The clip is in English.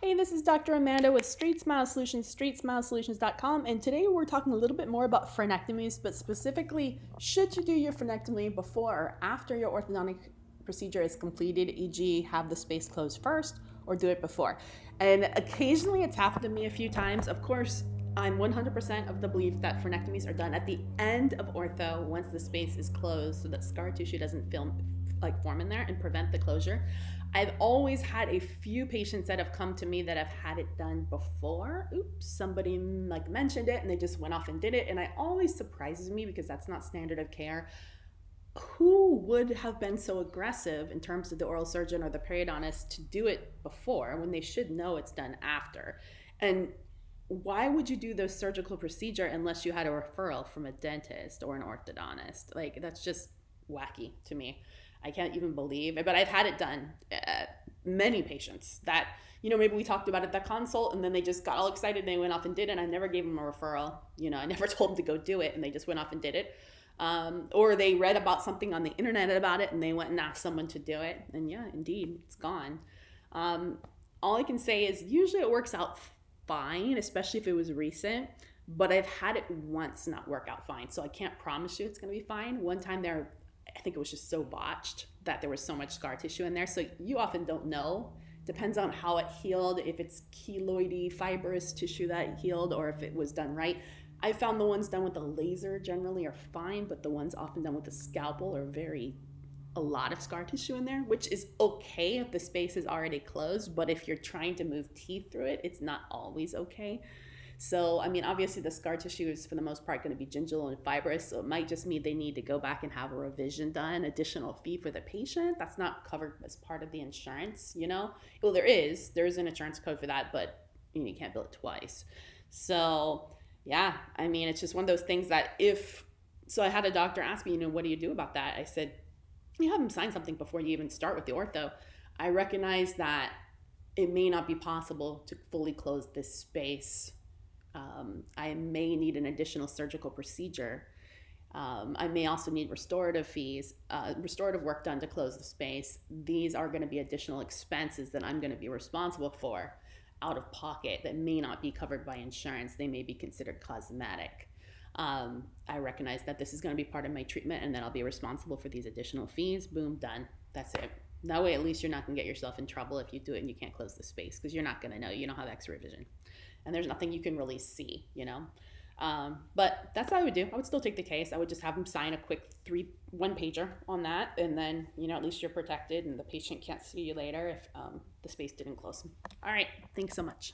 Hey, this is Dr. Amanda with StraightSmile Solutions, StraightSmileSolutions.com, and today we're talking a little bit more about frenectomies, but specifically, should you do your frenectomy before or after your orthodontic procedure is completed, e.g. have the space closed first or do it before? And occasionally it's happened to me a few times. Of course, I'm 100% of the belief that frenectomies are done at the end of ortho once the space is closed so that scar tissue doesn't form in there and prevent the closure. I've always had a few patients that have come to me that have had it done before. Oops, somebody mentioned it and they just went off and did it. And it always surprises me because that's not standard of care. Who would have been so aggressive in terms of the oral surgeon or the periodontist to do it before when they should know it's done after? And why would you do the surgical procedure unless you had a referral from a dentist or an orthodontist? That's just wacky to me. I can't even believe it, but I've had it done. Many patients that, maybe we talked about it at that consult and then they just got all excited and they went off and did it. And I never gave them a referral. I never told them to go do it and they just went off and did it. Or they read about something on the internet about it and they went and asked someone to do it. And yeah, indeed, it's gone. All I can say is usually it works out fine, especially if it was recent, but I've had it once not work out fine. So I can't promise you it's going to be fine. One time I think it was just so botched that there was so much scar tissue in there. So you often don't know. Depends on how it healed, if it's keloidy, fibrous tissue that healed, or if it was done right. I found the ones done with the laser generally are fine, but the ones often done with the scalpel are a lot of scar tissue in there, which is okay if the space is already closed, but if you're trying to move teeth through it, it's not always okay. So, obviously the scar tissue is for the most part going to be gingival and fibrous, so it might just mean they need to go back and have a revision done, additional fee for the patient. That's not covered as part of the insurance, Well, there's an insurance code for that, but you can't bill it twice. So, yeah, it's just one of those things that so I had a doctor ask me, what do you do about that? I said, you have them sign something before you even start with the ortho. I recognize that it may not be possible to fully close this space. I may need an additional surgical procedure. I may also need restorative fees, restorative work done to close the space. These are going to be additional expenses that I'm going to be responsible for out of pocket that may not be covered by insurance. They may be considered cosmetic. I recognize that this is going to be part of my treatment and that I'll be responsible for these additional fees. Boom, done. That's it. That way, at least you're not going to get yourself in trouble if you do it and you can't close the space because you're not going to know. You don't have X-ray vision. And there's nothing you can really see, But that's what I would do. I would still take the case. I would just have them sign a quick 1-pager on that. And then, at least you're protected and the patient can't see you later if the space didn't close. All right. Thanks so much.